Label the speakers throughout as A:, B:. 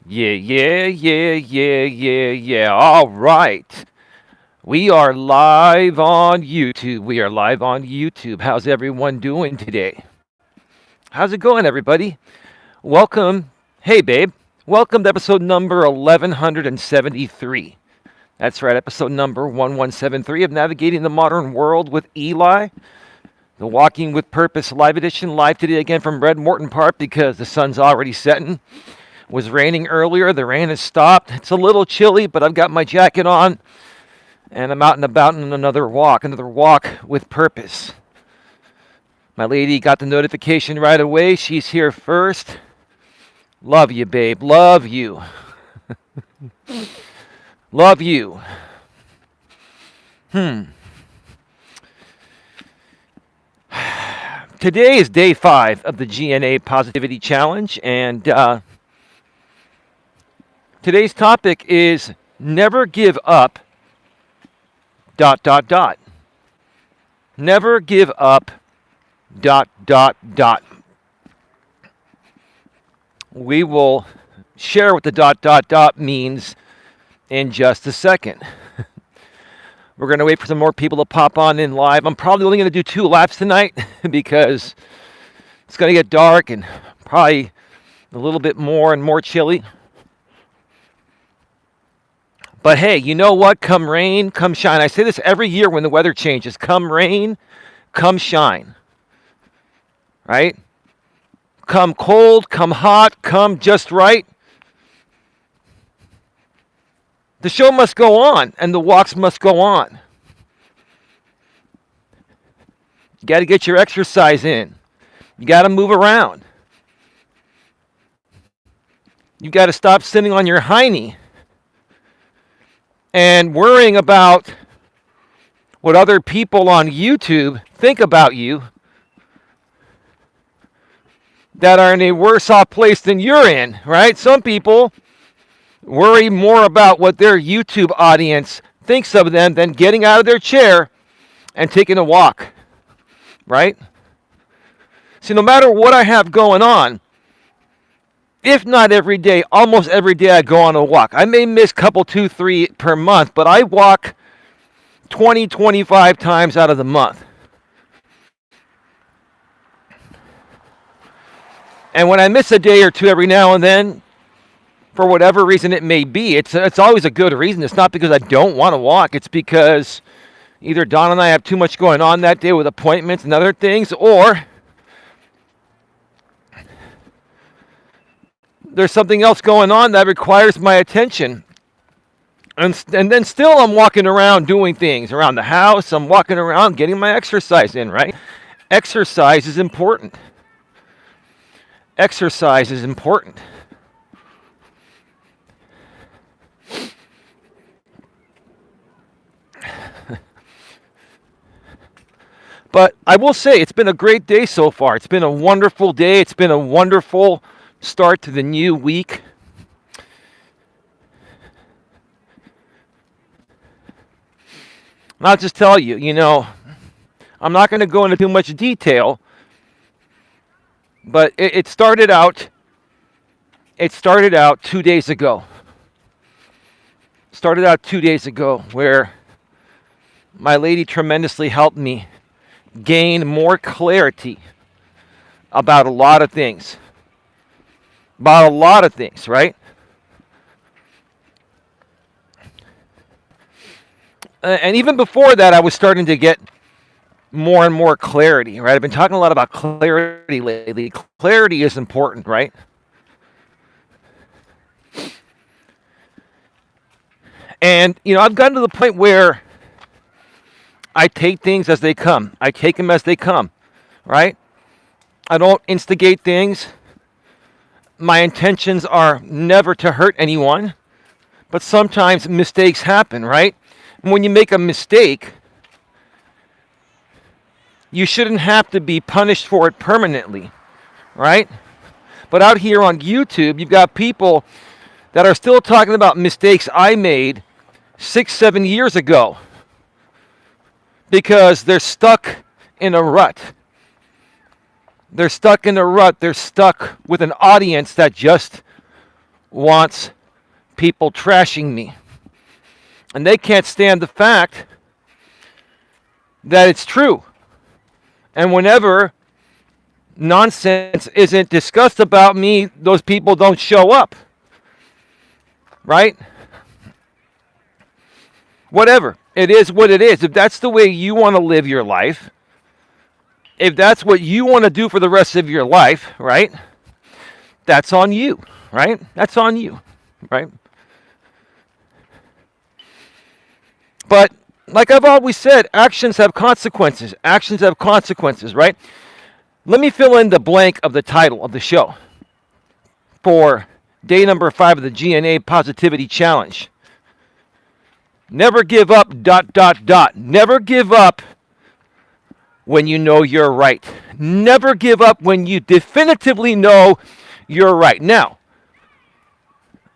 A: Yeah. All right. We are live on YouTube. How's everyone doing today? How's it going, everybody? Welcome. Hey, babe. Welcome to episode number 1173. That's right, episode number 1173 of Navigating the Modern World with Eli, the Walking with Purpose live edition. Live today again from Red Morton Park because the sun's already setting. Was raining earlier. The rain has stopped. It's a little chilly, but I've got my jacket on and I'm out and about on another walk with purpose. My lady got the notification right away. She's here first. Love you, babe. Love you. Love you. Today is day 5 of the GNA Positivity Challenge, and today's topic is never give up, ... Never give up, ... We will share what the ... means in just a second. We're going to wait for some more people to pop on in live. I'm probably only going to do 2 laps tonight because it's going to get dark and probably a little bit more and more chilly. But hey, you know what? Come rain, come shine. I say this every year when the weather changes. Come rain, come shine. Right? Come cold, come hot, come just right. The show must go on, and the walks must go on. You got to get your exercise in. You got to move around. You got to stop sitting on your hiney and worrying about what other people on YouTube think about you that are in a worse off place than you're in, right? Some people worry more about what their YouTube audience thinks of them than getting out of their chair and taking a walk, right? See, no matter what I have going on, if not every day, almost every day I go on a walk. I may miss a couple, 2, 3 per month, but I walk 20, 25 times out of the month. And when I miss a day or 2 every now and then, for whatever reason it may be, it's always a good reason. It's not because I don't want to walk. It's because either Don and I have too much going on that day with appointments and other things, or there's something else going on that requires my attention. And then still I'm walking around doing things around the house. I'm walking around getting my exercise in, right? Exercise is important. Exercise is important. But I will say it's been a great day so far. It's been a wonderful day. It's been a wonderful start to the new week. And I'll just tell you, I'm not going to go into too much detail, but it started out 2 days ago. Started out 2 days ago where my lady tremendously helped me gain more clarity about a lot of things. Right? And even before that, I was starting to get more and more clarity, right? I've been talking a lot about clarity lately. Clarity is important, right? And, I've gotten to the point where I take things as they come. I take them as they come, right? I don't instigate things. My intentions are never to hurt anyone, but sometimes mistakes happen, right? And when you make a mistake, you shouldn't have to be punished for it permanently, right? But out here on YouTube, you've got people that are still talking about mistakes I made 6, 7 years ago because they're stuck in a rut. They're stuck in a rut. They're stuck with an audience that just wants people trashing me. And they can't stand the fact that it's true. And whenever nonsense isn't discussed about me, those people don't show up. Right? Whatever. It is what it is. If that's the way you want to live your life, if that's what you want to do for the rest of your life, right? That's on you, right? That's on you, right? But like I've always said, actions have consequences. Actions have consequences, right? Let me fill in the blank of the title of the show for day number 5 of the GNA Positivity Challenge. Never give up, ... Never give up when you know you're right. Never give up when you definitively know you're right. Now,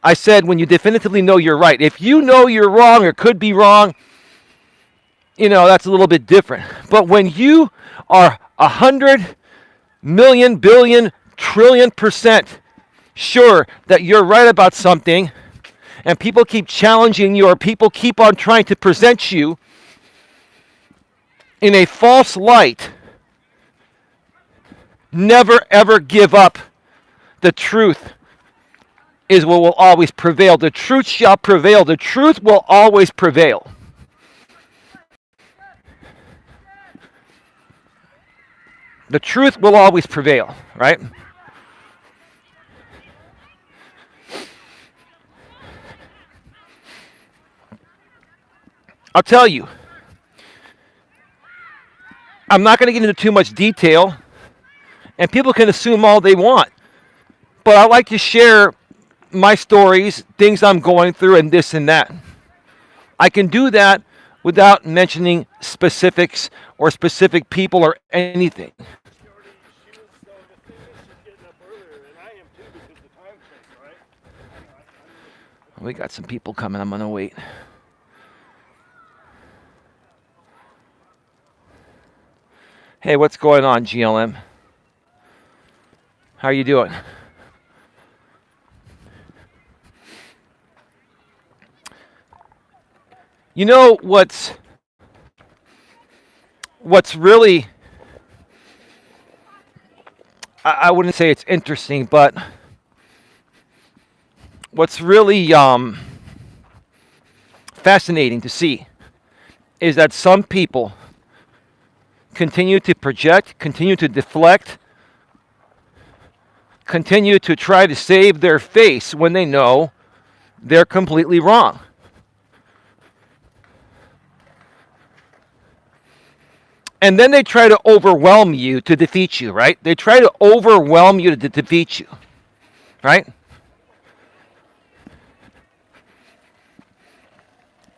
A: I said when you definitively know you're right. If you know you're wrong or could be wrong, that's a little bit different. But when you are 100 million, billion, trillion% sure that you're right about something, and people keep challenging you, or people keep on trying to present you in a false light, never ever give up. The truth is what will always prevail. The truth shall prevail. The truth will always prevail. The truth will always prevail, right? I'll tell you, I'm not going to get into too much detail, and people can assume all they want. But I like to share my stories, things I'm going through, and this and that. I can do that without mentioning specifics or specific people or anything. We got some people coming. I'm going to wait. Hey, what's going on, GLM? How are you doing? You know what's really, I wouldn't say it's interesting, but what's really fascinating to see is that some people continue to project, continue to deflect, continue to try to save their face when they know they're completely wrong. And then they try to overwhelm you to defeat you, right? They try to overwhelm you to defeat you, right?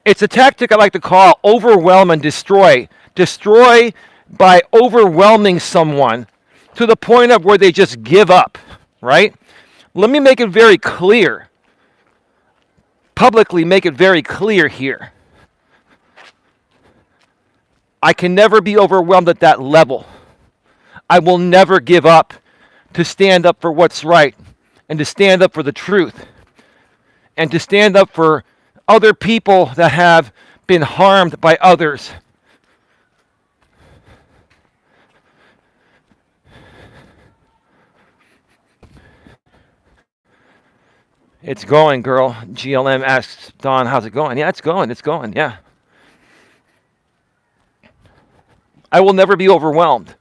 A: It's a tactic I like to call overwhelm and destroy. Destroy by overwhelming someone to the point of where they just give up, right? Let me make it very clear. Publicly make it very clear here. I can never be overwhelmed at that level. I will never give up to stand up for what's right and to stand up for the truth and to stand up for other people that have been harmed by others. It's going, girl. GLM asks Don, how's it going? Yeah, it's going, yeah. I will never be overwhelmed.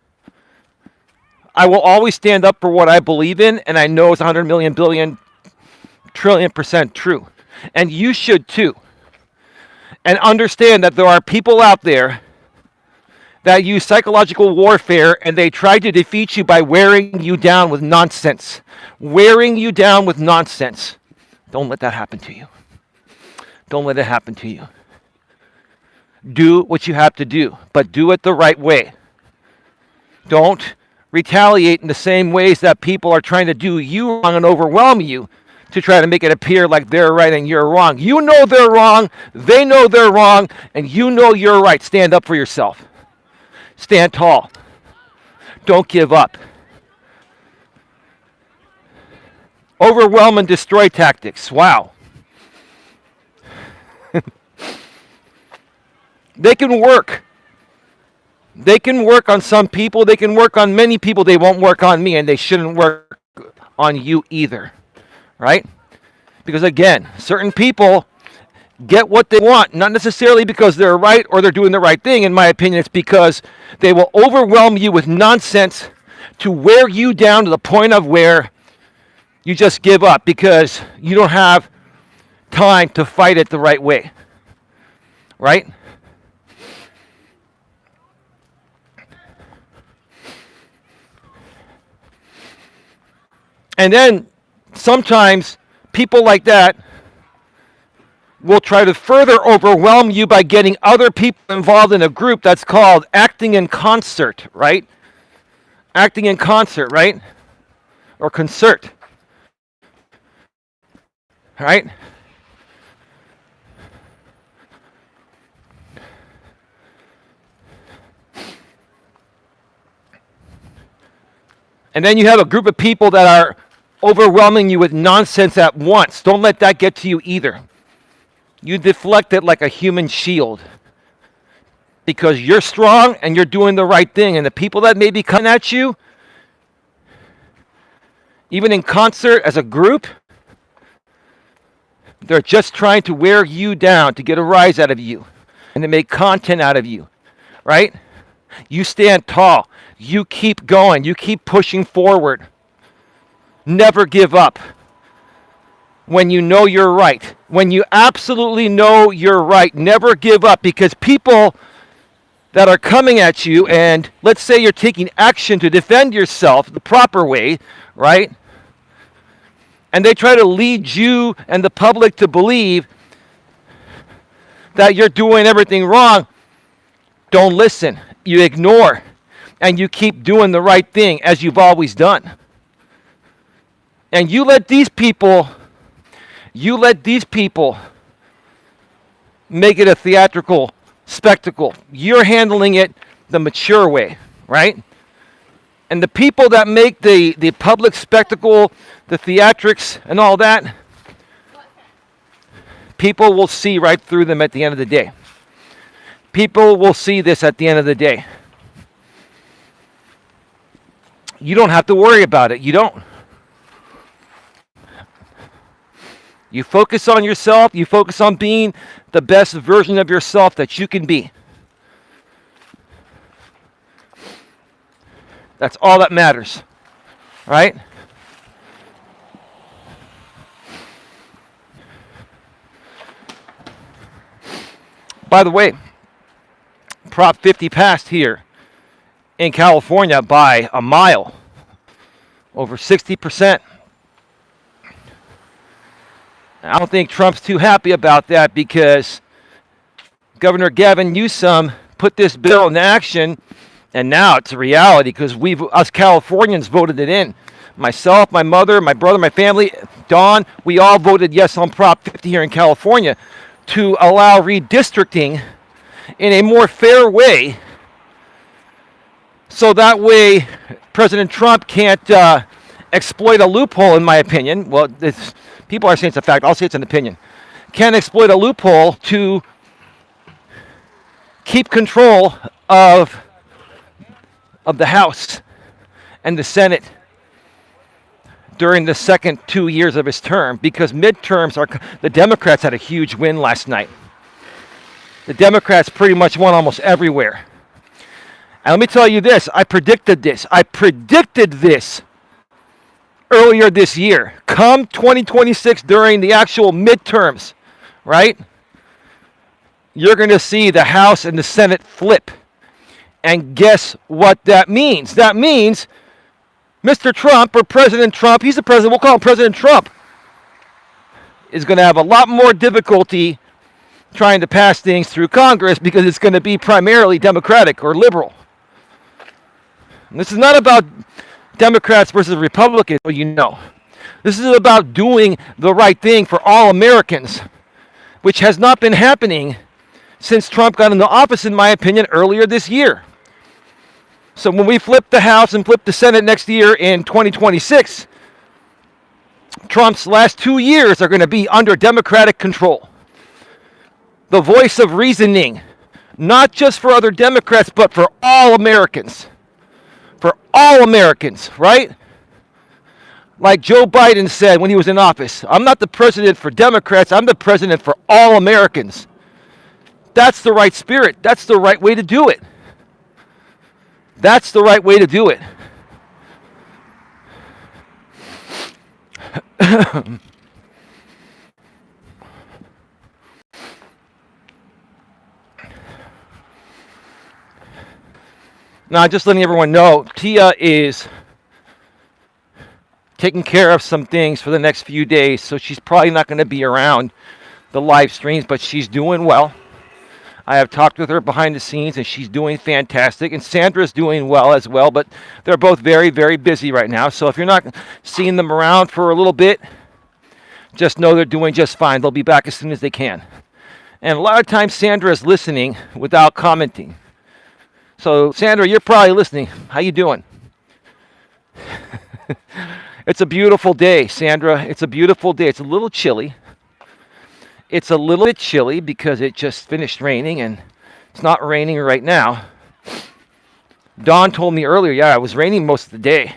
A: I will always stand up for what I believe in, and I know it's 100 million, billion, trillion% true. And you should too. And understand that there are people out there that use psychological warfare, and they try to defeat you by wearing you down with nonsense. Wearing you down with nonsense. Don't let that happen to you. Don't let it happen to you. Do what you have to do, but do it the right way. Don't retaliate in the same ways that people are trying to do you wrong and overwhelm you to try to make it appear like they're right and you're wrong. You know they're wrong, they know they're wrong, and you know you're right. Stand up for yourself. Stand tall. Don't give up. Overwhelm and destroy tactics. Wow. They can work. They can work on some people. They can work on many people. They won't work on me, and they shouldn't work on you either. Right? Because again, certain people get what they want, not necessarily because they're right or they're doing the right thing. In my opinion, it's because they will overwhelm you with nonsense to wear you down to the point of where you just give up because you don't have time to fight it the right way. Right? And then sometimes people like that will try to further overwhelm you by getting other people involved in a group that's called acting in concert, right? Acting in concert, right? Or concert. Right? And then you have a group of people that are overwhelming you with nonsense at once. Don't let that get to you either. You deflect it like a human shield because you're strong and you're doing the right thing. And the people that may be coming at you, even in concert as a group, they're just trying to wear you down to get a rise out of you and to make content out of you, right? You stand tall. You keep going. You keep pushing forward. Never give up. When you know you're right, when you absolutely know you're right, never give up, because people that are coming at you, and let's say you're taking action to defend yourself the proper way, right? And they try to lead you and the public to believe that you're doing everything wrong. Don't listen. You ignore, and you keep doing the right thing as you've always done. And you let these people make it a theatrical spectacle. You're handling it the mature way, right? And the people that make the public spectacle, the theatrics and all that, people will see right through them at the end of the day. People will see this at the end of the day. You don't have to worry about it. You don't. You focus on yourself. You focus on being the best version of yourself that you can be. That's all that matters, right? By the way, Prop 50 passed here in California by a mile, over 60%. I don't think Trump's too happy about that because Governor Gavin Newsom put this bill into action, and now it's a reality because us Californians voted it in. Myself, my mother, my brother, my family, Dawn, we all voted yes on Prop 50 here in California to allow redistricting in a more fair way, so that way President Trump can't exploit a loophole, in my opinion. Well, people are saying it's a fact. I'll say it's an opinion. Can't exploit a loophole to keep control of the House and the Senate during the second 2 years of his term, because midterms the Democrats had a huge win last night. The Democrats pretty much won almost everywhere. And let me tell you this, I predicted this earlier this year. Come 2026, during the actual midterms, right? You're going to see the House and the Senate flip. And guess what that means? That means Mr. Trump, or President Trump, he's the president, we'll call him President Trump, is going to have a lot more difficulty trying to pass things through Congress because it's going to be primarily Democratic or liberal. And this is not about Democrats versus Republicans, well, you know. This is about doing the right thing for all Americans, which has not been happening since Trump got into office, in my opinion, earlier this year. So when we flip the House and flip the Senate next year in 2026, Trump's last 2 years are going to be under Democratic control. The voice of reasoning, not just for other Democrats, but for all Americans. For all Americans, right? Like Joe Biden said when he was in office, I'm not the president for Democrats, I'm the president for all Americans. That's the right spirit. That's the right way to do it. That's the right way to do it. Now, just letting everyone know, Tia is taking care of some things for the next few days, so she's probably not going to be around the live streams, but she's doing well. I have talked with her behind the scenes, and she's doing fantastic. And Sandra's doing well as well, but they're both very, very busy right now. So if you're not seeing them around for a little bit, just know they're doing just fine. They'll be back as soon as they can. And a lot of times Sandra is listening without commenting. So Sandra, you're probably listening. How you doing? It's a beautiful day, Sandra. It's a beautiful day. It's a little chilly. It's a little bit chilly because it just finished raining, and it's not raining right now. Dawn told me earlier, yeah, it was raining most of the day.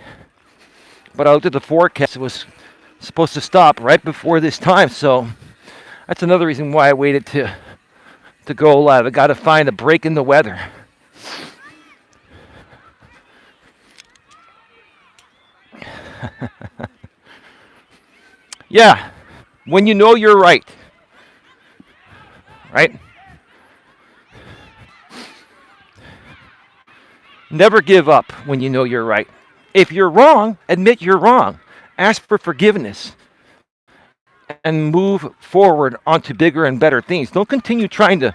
A: But I looked at the forecast. It was supposed to stop right before this time. So that's another reason why I waited to go live. I got to find a break in the weather. Yeah, when you know you're right. Right? Never give up when you know you're right. If you're wrong, admit you're wrong. Ask for forgiveness. And move forward onto bigger and better things. Don't continue trying to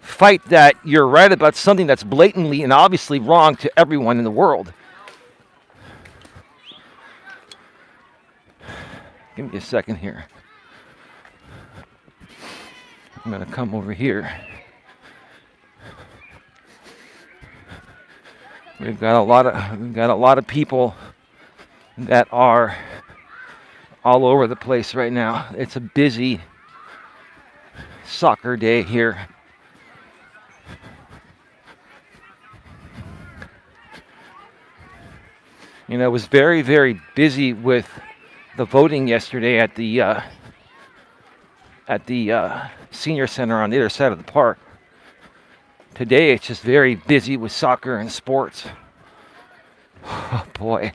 A: fight that you're right about something that's blatantly and obviously wrong to everyone in the world. Give me a second here. I'm going to come over here. We've got a lot of people that are all over the place right now. It's a busy soccer day here. You know, I was very, very busy with the voting yesterday at the senior center on the other side of the park. Today it's just very busy with soccer and sports. Oh boy.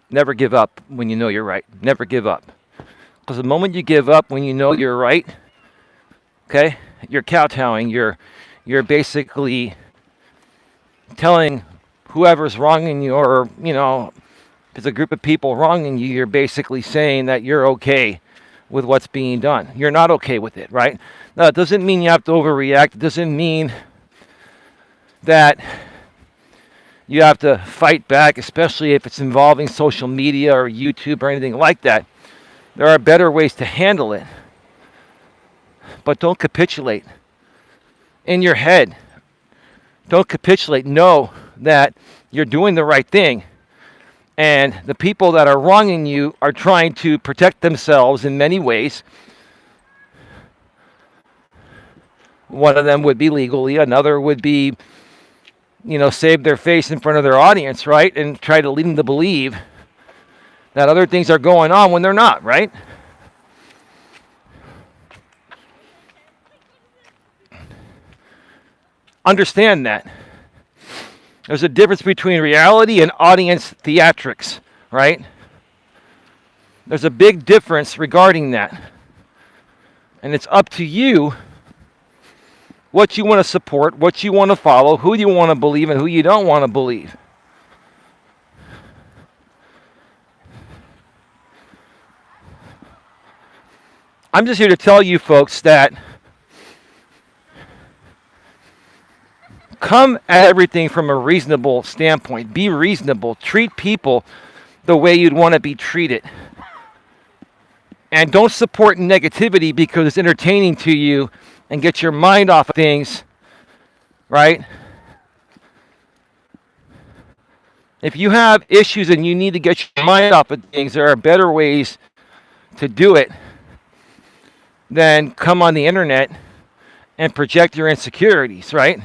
A: Never give up when you know you're right. Never give up. Because the moment you give up when you know you're right, okay, you're kowtowing. You're basically telling whoever's wronging you, or, you know, if it's a group of people wronging you, you're basically saying that you're okay with what's being done. You're not okay with it, right? Now, it doesn't mean you have to overreact. It doesn't mean that you have to fight back, especially if it's involving social media or YouTube or anything like that. There are better ways to handle it. But don't capitulate. In your head, don't capitulate. Know that you're doing the right thing. And the people that are wronging you are trying to protect themselves in many ways. One of them would be legally. Another would be, you know, save their face in front of their audience, right? And try to lead them to believe that other things are going on when they're not, right? Understand that. There's a difference between reality and audience theatrics, right? There's a big difference regarding that. And it's up to you what you want to support, what you want to follow, who you want to believe, and who you don't want to believe. I'm just here to tell you folks that come at everything from a reasonable standpoint. Be reasonable. Treat people the way you'd want to be treated. And don't support negativity because it's entertaining to you and get your mind off of things, right? If you have issues and you need to get your mind off of things, there are better ways to do it than come on the internet and project your insecurities, right?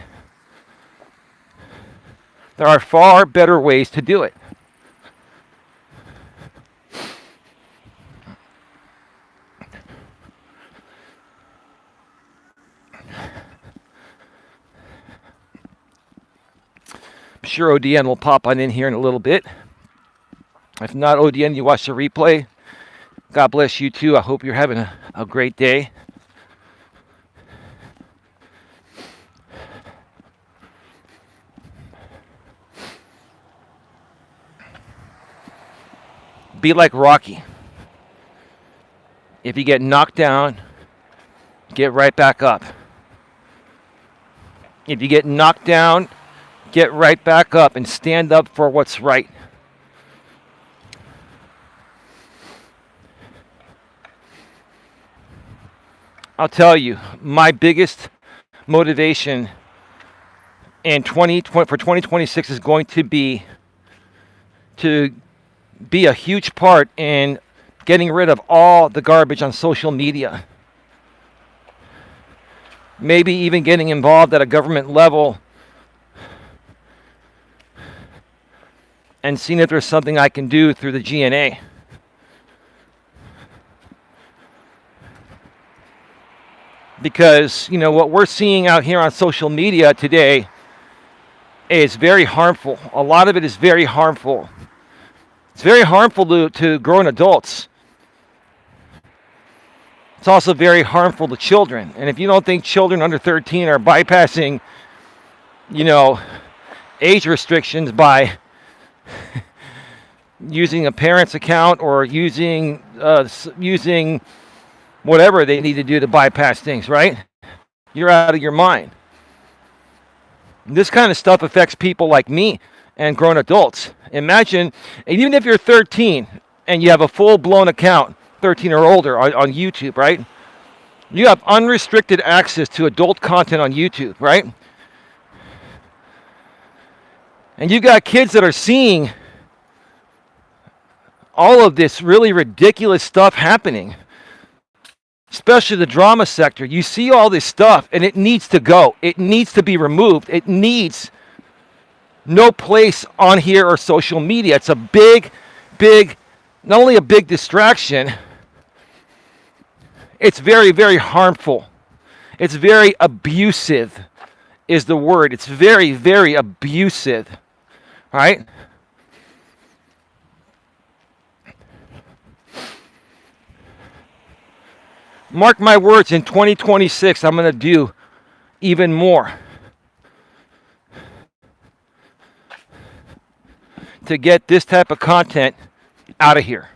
A: There are far better ways to do it. I'm sure ODN will pop on in here in a little bit. If not, ODN, you watch the replay. God bless you too. I hope you're having a great day. Be like Rocky. If you get knocked down, get right back up. If you get knocked down, get right back up and stand up for what's right. I'll tell you, my biggest motivation in for 2026 is going to be a huge part in getting rid of all the garbage on social media. Maybe even getting involved at a government level and seeing if there's something I can do through the GNA. Because, what we're seeing out here on social media today is very harmful. A lot of it is very harmful. It's very harmful to grown adults. It's also very harmful to children. And if you don't think children under 13 are bypassing, age restrictions by using a parent's account or using whatever they need to do to bypass things, right? You're out of your mind. This kind of stuff affects people like me and grown adults. Imagine, even if you're 13 and you have a full-blown account, 13 or older on YouTube, right? You have unrestricted access to adult content on YouTube, right? And you've got kids that are seeing all of this really ridiculous stuff happening, especially the drama sector. You see all this stuff, and it needs to go. It needs to be removed. It needs no place on here or social media. It's a big, not only a big distraction, it's very, very harmful. It's very abusive is the word. It's very, very abusive, right? Mark my words, in 2026, I'm going to do even more to get this type of content out of here.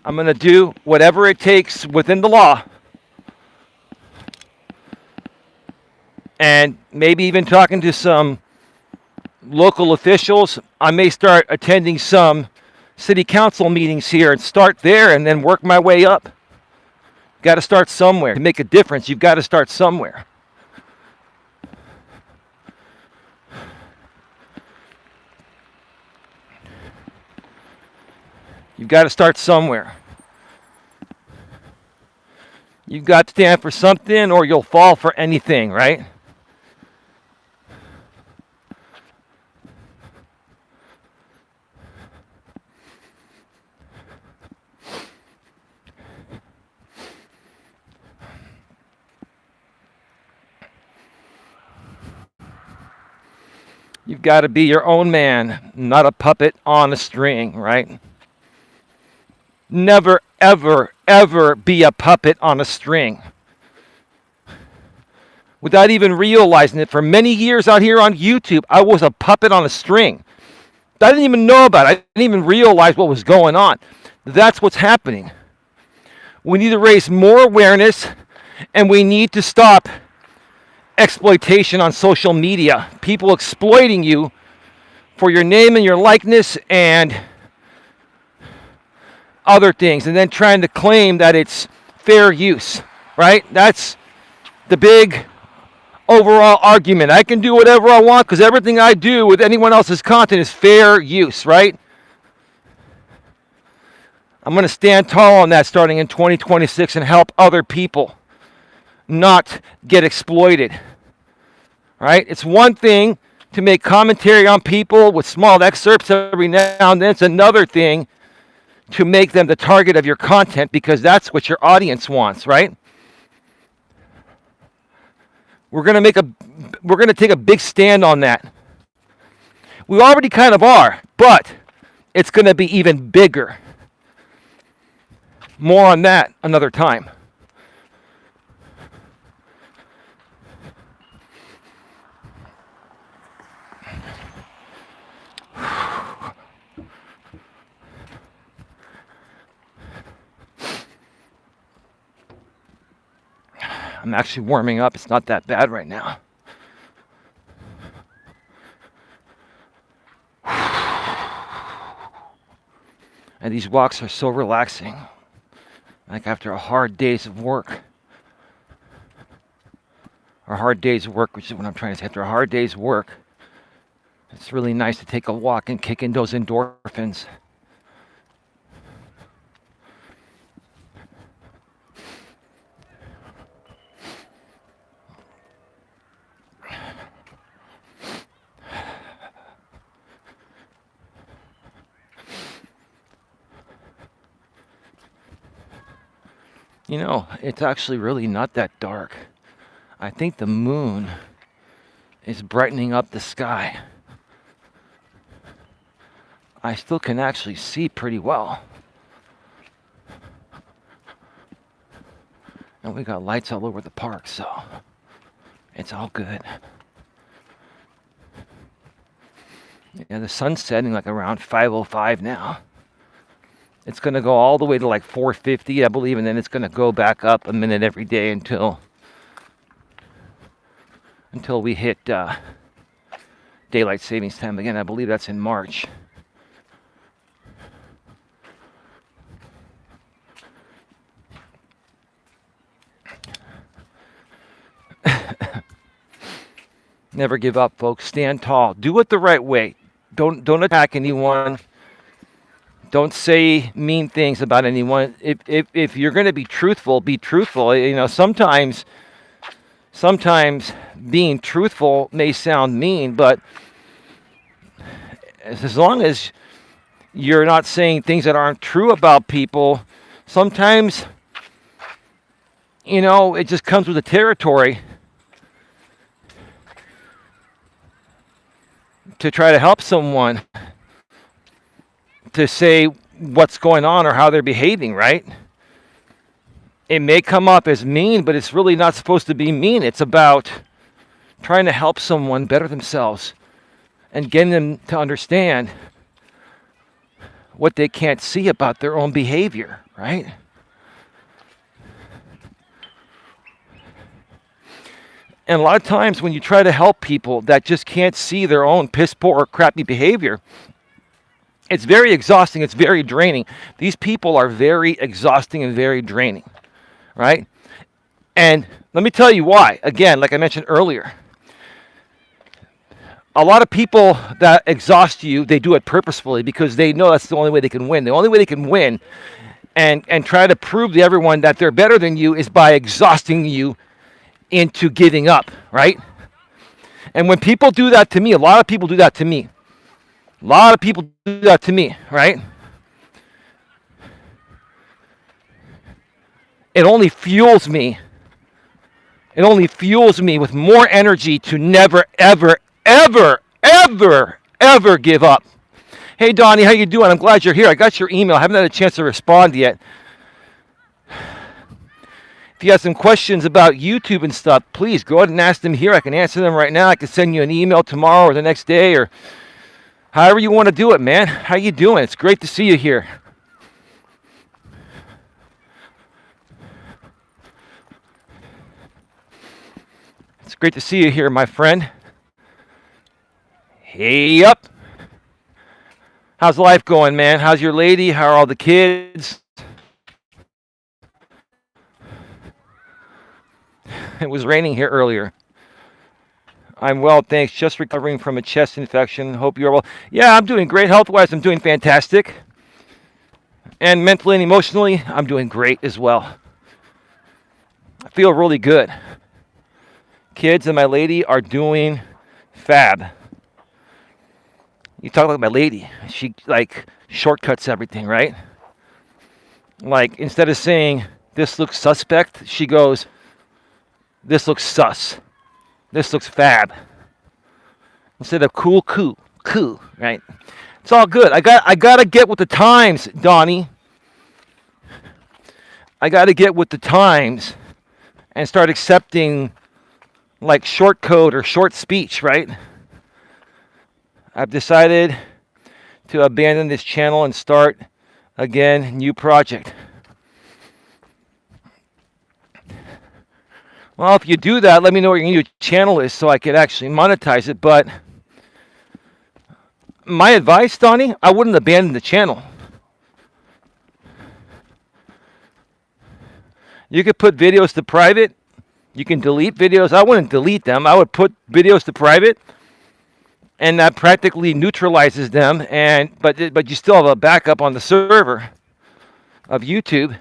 A: I'm going to do whatever it takes within the law, and maybe even talking to some local officials. I may start attending some city council meetings here and start there and then work my way up. Got to start somewhere. To make a difference, you've got to start somewhere. You've got to start somewhere. You've got to stand for something or you'll fall for anything, right? You've got to be your own man, not a puppet on a string, right? Never, ever, ever be a puppet on a string. Without even realizing it, for many years out here on YouTube, I was a puppet on a string. I didn't even know about it. I didn't even realize what was going on. That's what's happening. We need to raise more awareness, and we need to stop exploitation on social media. People exploiting you for your name and your likeness and other things, and then trying to claim that it's fair use, right? That's the big overall argument. I can do whatever I want because everything I do with anyone else's content is fair use, right? I'm going to stand tall on that starting in 2026 and help other people not get exploited, right? It's one thing to make commentary on people with small excerpts every now and then. It's another thing to make them the target of your content because that's what your audience wants, right? We're going to take a big stand on that. We already kind of are, but it's going to be even bigger. More on that another time. I'm actually warming up. It's not that bad right now. And these walks are so relaxing. Like after a hard days of work. Or hard days of work, which is what I'm trying to say. After a hard day's work, it's really nice to take a walk and kick in those endorphins. You know, it's actually really not that dark. I think the moon is brightening up the sky. I still can actually see pretty well. And we got lights all over the park, so it's all good. Yeah, the sun's setting like around 5:05 now. It's going to go all the way to like 4:50, I believe, and then it's going to go back up a minute every day until we hit daylight savings time again. I believe that's in March. Never give up, folks. Stand tall. Do it the right way. Don't attack anyone. Don't say mean things about anyone. If you're going to be truthful, be truthful. You know, sometimes being truthful may sound mean, but as long as you're not saying things that aren't true about people, sometimes, you know, it just comes with the territory to try to help someone, to say what's going on or how they're behaving, right? It may come up as mean, but it's really not supposed to be mean. It's about trying to help someone better themselves and getting them to understand what they can't see about their own behavior, right? And a lot of times when you try to help people that just can't see their own piss poor or crappy behavior, it's very exhausting. It's very draining. These people are very exhausting and very draining, right? And let me tell you why. Again, like I mentioned earlier, a lot of people that exhaust you, they do it purposefully because they know that's the only way they can win. The only way they can win and try to prove to everyone that they're better than you is by exhausting you into giving up, right? And when people do that to me, a lot of people do that to me. A lot of people do that to me, right? It only fuels me. It only fuels me with more energy to never, ever, ever, ever, ever give up. Hey, Donnie, how you doing? I'm glad you're here. I got your email. I haven't had a chance to respond yet. If you have some questions about YouTube and stuff, please go ahead and ask them here. I can answer them right now. I can send you an email tomorrow or the next day or however you want to do it, man. How you doing? It's great to see you here. It's great to see you here, my friend. Hey up. How's life going, man? How's your lady? How are all the kids? It was raining here earlier. I'm well, thanks. Just recovering from a chest infection. Hope you're well. Yeah, I'm doing great. Health-wise, I'm doing fantastic. And mentally and emotionally, I'm doing great as well. I feel really good. Kids and my lady are doing fab. You talk about my lady. She like shortcuts everything, right? Like instead of saying this looks suspect, she goes, this looks sus. This looks fab. Instead of cool, right? It's all good. I gotta get with the times, Donnie. I gotta get with the times and start accepting like short code or short speech, right? I've decided to abandon this channel and start again, new project. Well, if you do that, let me know what your new channel is so I could actually monetize it. But my advice, Donnie, I wouldn't abandon the channel. You could put videos to private. You can delete videos. I wouldn't delete them. I would put videos to private, and that practically neutralizes them. But you still have a backup on the server of YouTube,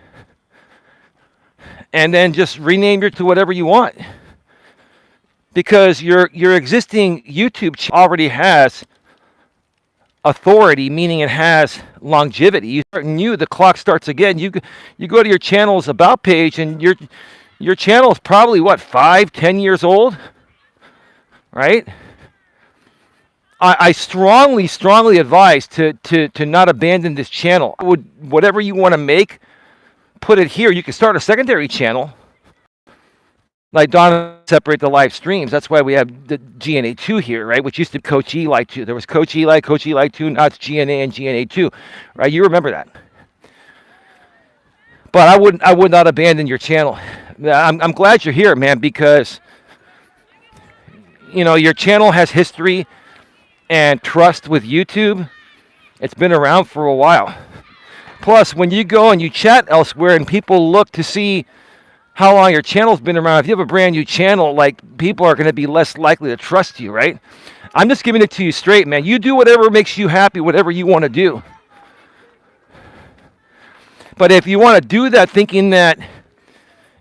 A: and then just rename it to whatever you want. Because your existing YouTube channel already has authority, meaning it has longevity. You start new, the clock starts again. You go to your channel's about page, and your channel is probably what, 5-10 years old, right? I strongly advise to not abandon this channel. Whatever you want to make, put it here. You can start a secondary channel. Like Donna separate the live streams. That's why we have the GNA 2 here, right? Which used to be Coach Eli 2. There was Coach Eli 2. Now it's GNA and GNA 2, right? You remember that. But I would not abandon your channel. I'm glad you're here, man, because you know your channel has history and trust with YouTube. It's been around for a while. Plus, when you go and you chat elsewhere and people look to see how long your channel's been around, if you have a brand new channel, like, people are going to be less likely to trust you, right? I'm just giving it to you straight, man. You do whatever makes you happy, whatever you want to do. But if you want to do that thinking that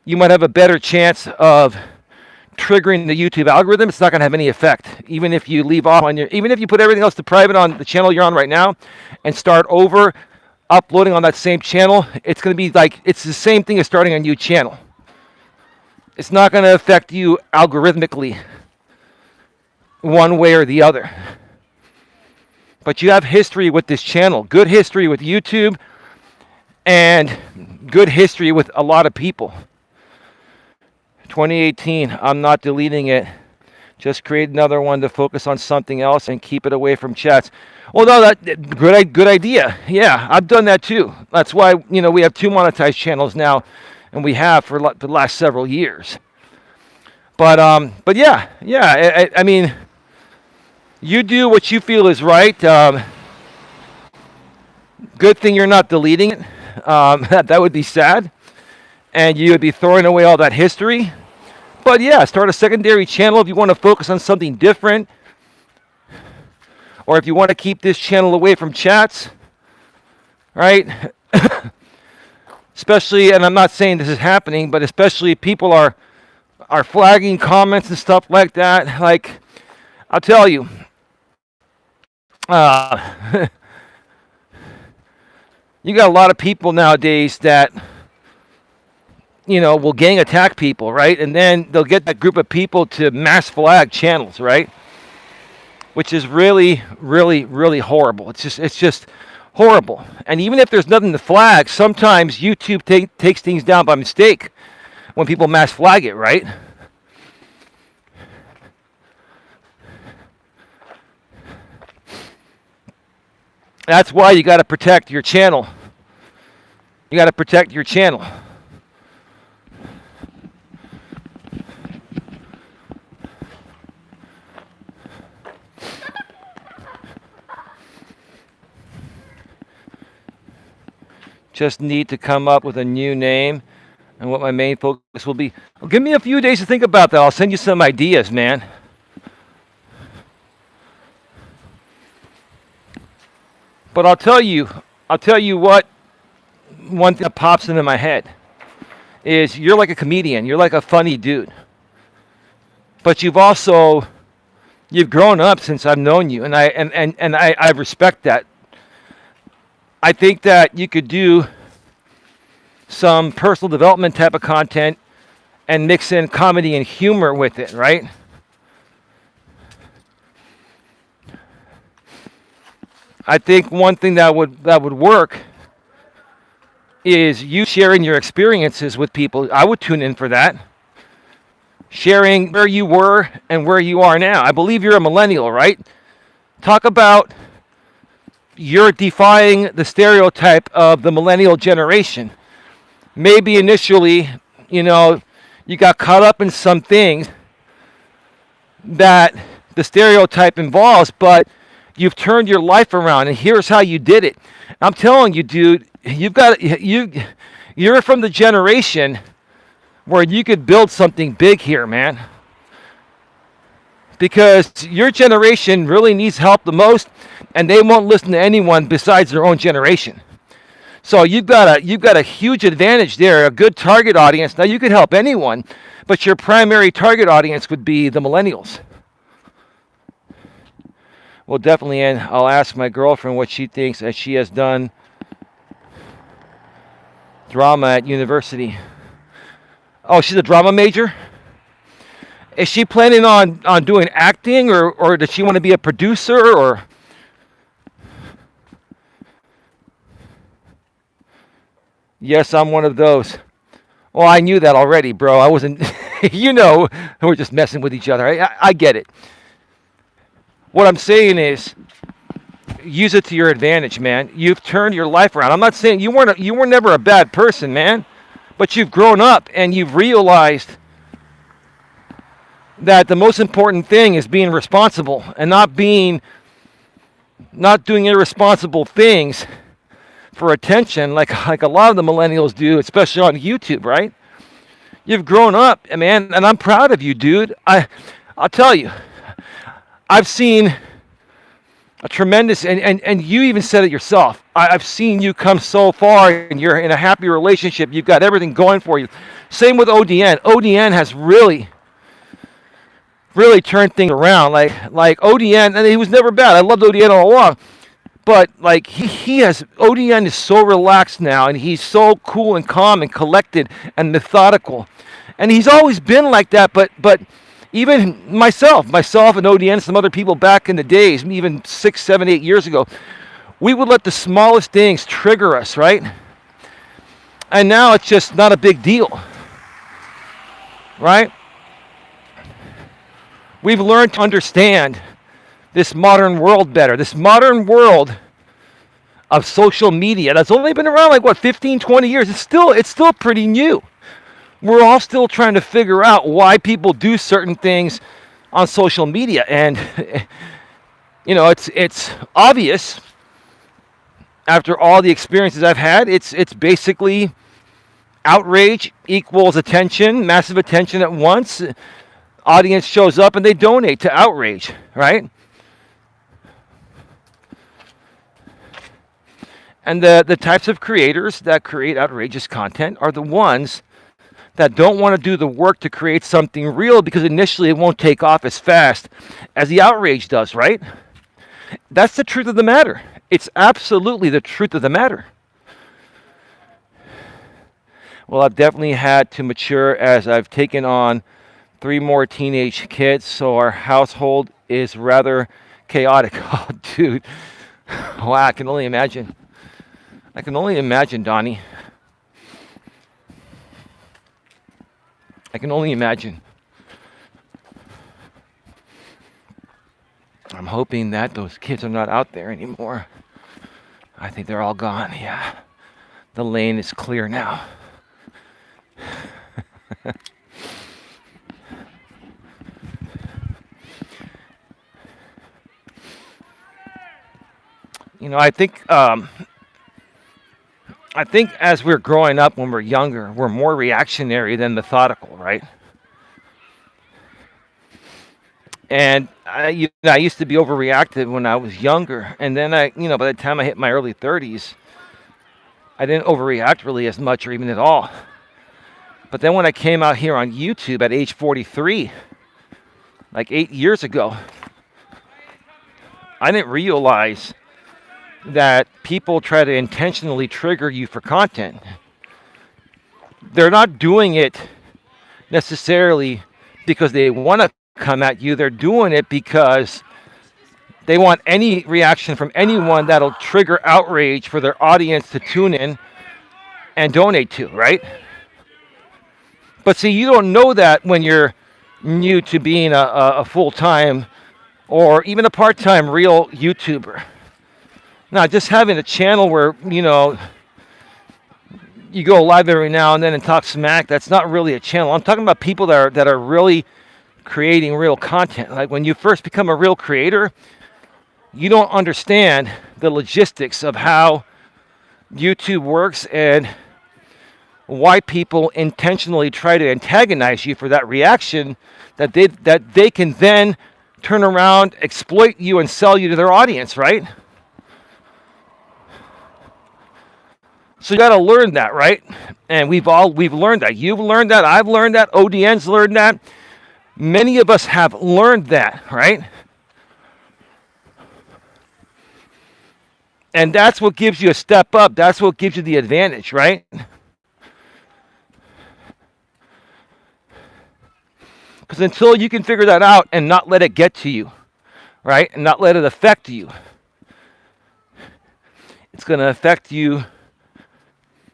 A: you might have a better chance of triggering the YouTube algorithm, it's not going to have any effect. Even if you leave off on even if you put everything else to private on the channel you're on right now and start over uploading on that same channel, it's going to be like, it's the same thing as starting a new channel. It's not going to affect you algorithmically one way or the other. But you have history with this channel, good history with YouTube, and good history with a lot of people. 2018, I'm not deleting it. Just create another one to focus on something else and keep it away from chats. Well, no, good idea. Yeah, I've done that too. That's why, you know, we have 2 monetized channels now, and we have for the last several years. But yeah, I mean, you do what you feel is right. Good thing you're not deleting it. That would be sad, and you would be throwing away all that history. But yeah, start a secondary channel if you want to focus on something different, or if you want to keep this channel away from chats, right? Especially, and I'm not saying this is happening, but especially people are flagging comments and stuff like that. Like, I'll tell you, you got a lot of people nowadays that, you know, will gang attack people, right? And then they'll get that group of people to mass flag channels, right? Which is really, really, really horrible. It's just horrible. And even if there's nothing to flag, sometimes YouTube takes things down by mistake when people mass flag it, right? That's why you got to protect your channel. You got to protect your channel. Just need to come up with a new name and what my main focus will be. Well, give me a few days to think about that. I'll send you some ideas, man. But I'll tell you what. One thing that pops into my head is you're like a comedian. You're like a funny dude. But you've grown up since I've known you, and I respect that. I think that you could do some personal development type of content and mix in comedy and humor with it, right? I think one thing that would work is you sharing your experiences with people. I would tune in for that. Sharing where you were and where you are now. I believe you're a millennial, right? Talk about you're defying the stereotype of the millennial generation. Maybe initially, you got caught up in some things that the stereotype involves, but you've turned your life around, and here's how you did it. I'm telling you, dude, you're from the generation where you could build something big here, man. Because your generation really needs help the most, and they won't listen to anyone besides their own generation. So you've got a huge advantage there, a good target audience. Now you could help anyone, but your primary target audience would be the millennials. Well, definitely, and I'll ask my girlfriend what she thinks, as she has done drama at university. Oh, she's a drama major? Is she planning on doing acting, or does she want to be a producer, or? Yes, I'm one of those. Well, I knew that already, bro. I wasn't, we're just messing with each other. I get it. What I'm saying is, use it to your advantage, man. You've turned your life around. I'm not saying you were never a bad person, man, but you've grown up and you've realized that the most important thing is being responsible and not doing irresponsible things for attention like a lot of the millennials do, especially on YouTube, right? You've grown up, man, and I'm proud of you, dude. I'll tell you, I've seen a tremendous, and you even said it yourself, I've seen you come so far, and you're in a happy relationship. You've got everything going for you. Same with ODN. ODN has really turned things around. Like ODN, and he was never bad. I loved ODN all along. But like ODN is so relaxed now, and he's so cool and calm and collected and methodical. And he's always been like that, but even myself and ODN, some other people back in the days, even 6, 7, 8 years ago, we would let the smallest things trigger us, right? And now it's just not a big deal, right? We've learned to understand this modern world better. This modern world of social media that's only been around like 15, 20 years. It's still pretty new. We're all still trying to figure out why people do certain things on social media, and it's obvious after all the experiences I've had. It's basically outrage equals attention, massive attention at once. Audience shows up and they donate to outrage, right? And the types of creators that create outrageous content are the ones that don't want to do the work to create something real, because initially it won't take off as fast as the outrage does, right? That's the truth of the matter. It's absolutely the truth of the matter. Well, I've definitely had to mature as I've taken on 3 more teenage kids, so our household is rather chaotic. Oh, dude. Wow, I can only imagine. Donnie. I can only imagine. I'm hoping that those kids are not out there anymore. I think they're all gone, yeah. The lane is clear now. I think I think as we're growing up when we're younger, we're more reactionary than methodical, right? And I used to be overreactive when I was younger, and then by the time I hit my early 30s, I didn't overreact really as much or even at all. But then when I came out here on YouTube at age 43, like 8 years ago, I didn't realize that people try to intentionally trigger you for content. They're not doing it necessarily because they want to come at you. They're doing it because they want any reaction from anyone that'll trigger outrage for their audience to tune in and donate to, right? But see, you don't know that when you're new to being a full-time or even a part-time real YouTuber. Now, just having a channel where, you go live every now and then and talk smack, that's not really a channel. I'm talking about people that are really creating real content. Like when you first become a real creator, you don't understand the logistics of how YouTube works and why people intentionally try to antagonize you for that reaction that they can then turn around, exploit you, and sell you to their audience, right? So you got to learn that, right? And we've learned that. You've learned that. I've learned that. ODN's learned that. Many of us have learned that, right? And that's what gives you a step up. That's what gives you the advantage, right? Because until you can figure that out and not let it get to you, right? And not let it affect you, it's going to affect you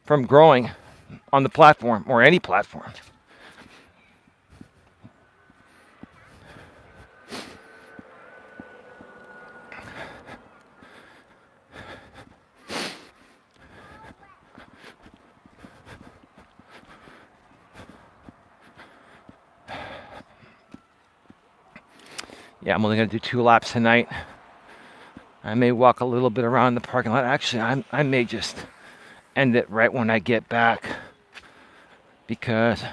A: from growing on the platform or any platform. Yeah, I'm only going to do 2 laps tonight. I may walk a little bit around the parking lot. Actually, I may just end it right when I get back because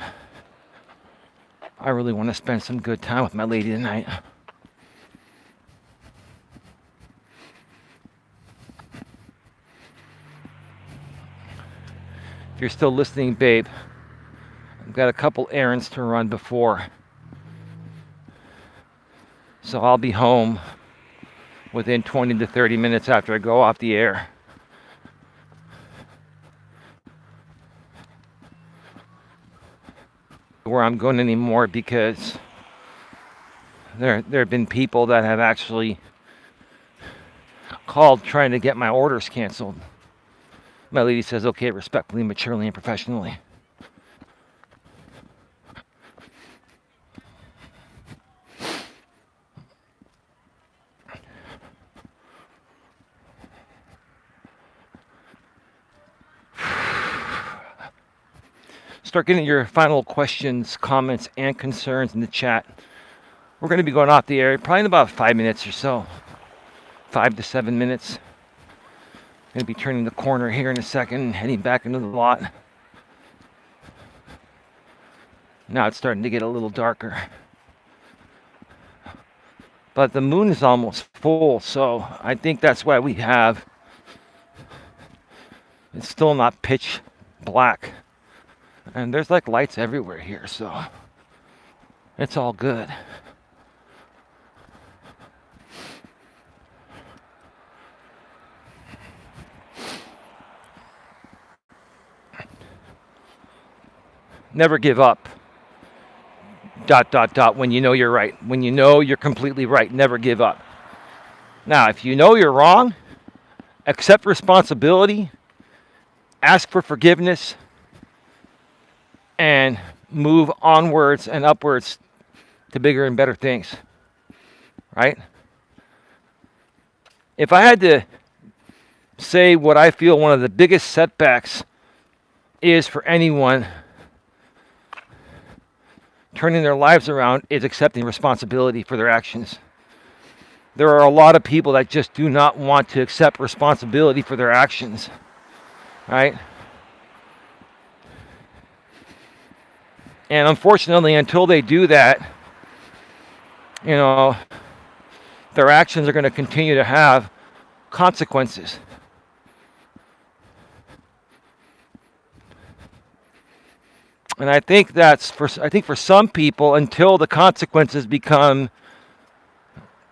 A: I really want to spend some good time with my lady tonight. If you're still listening, babe, I've got a couple errands to run before. So I'll be home within 20 to 30 minutes after I go off the air. Where I'm going anymore because there have been people that have actually called trying to get my orders canceled. My lady says, okay, respectfully, maturely, and professionally. Start getting your final questions, comments, and concerns in the chat. We're going to be going off the air probably in about 5 minutes or so. 5 to 7 minutes. Going to be turning the corner here in a second and heading back into the lot. Now it's starting to get a little darker. But the moon is almost full, so I think that's why we have... It's still not pitch black. And there's like lights everywhere here, so it's all good. Never give up. ... When you know you're right. When you know you're completely right, never give up. Now, if you know you're wrong, accept responsibility, ask for forgiveness, and move onwards and upwards to bigger and better things, right? If I had to say what I feel one of the biggest setbacks is for anyone turning their lives around, is accepting responsibility for their actions. There are a lot of people that just do not want to accept responsibility for their actions, right? And unfortunately, until they do that, you know, their actions are going to continue to have consequences. And I think for some people, until the consequences become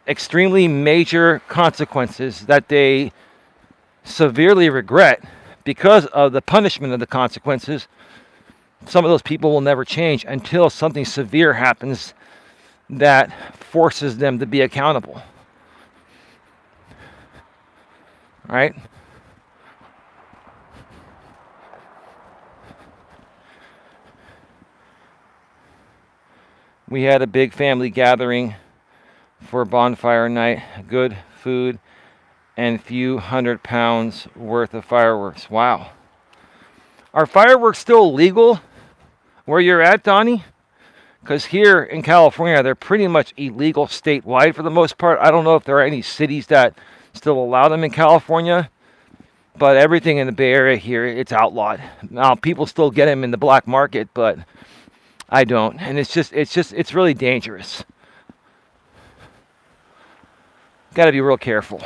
A: extremely major consequences that they severely regret because of the punishment of the consequences, some of those people will never change until something severe happens that forces them to be accountable. Right? We had a big family gathering for bonfire night, good food, and a few 100 pounds worth of fireworks. Wow. Are fireworks still legal where you're at, Donnie? Because here in California, they're pretty much illegal statewide for the most part. I don't know if there are any cities that still allow them in California, but everything in the Bay Area here, it's outlawed. Now, people still get them in the black market, but I don't. And it's really dangerous. Got to be real careful.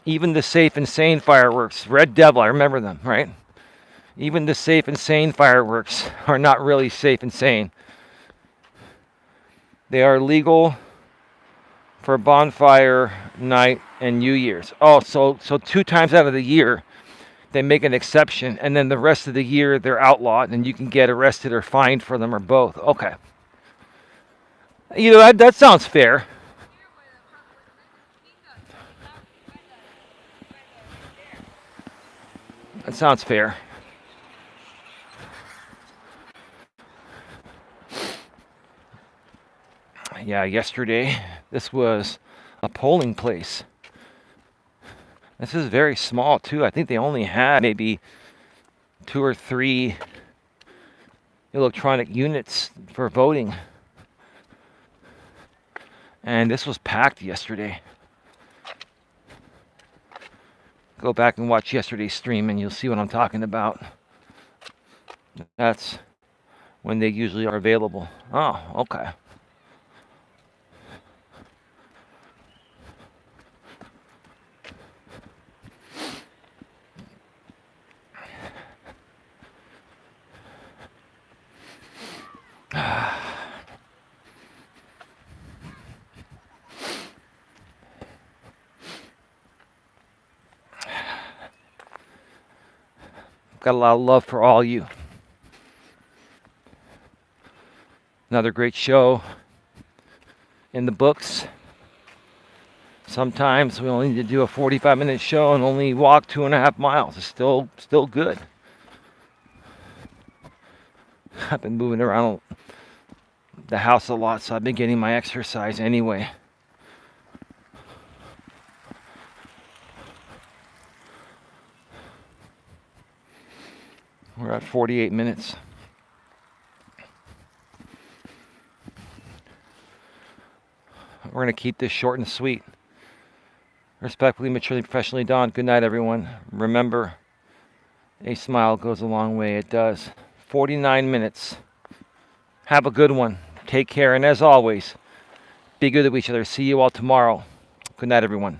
A: Even the safe and sane fireworks, Red Devil, I remember them, right? Even the safe and sane fireworks are not really safe and sane. They are legal for bonfire night and New Year's. Oh, so 2 times out of the year, they make an exception, and then the rest of the year they're outlawed, and you can get arrested or fined for them or both. Okay. You know, that sounds fair. That sounds fair. Yeah, yesterday, this was a polling place. This is very small, too. I think they only had maybe 2 or 3 electronic units for voting. And this was packed yesterday. Go back and watch yesterday's stream and you'll see what I'm talking about. That's when they usually are available. Oh, okay. Got a lot of love for all you. Another great show in the books. Sometimes we only need to do a 45-minute show and only walk 2.5 miles. It's still good. I've been moving around the house a lot, so I've been getting my exercise anyway. We're at 48 minutes. We're going to keep this short and sweet. Respectfully, maturely, professionally, Don. Good night, everyone. Remember, a smile goes a long way. It does. 49 minutes. Have a good one. Take care. And as always, be good to each other. See you all tomorrow. Good night, everyone.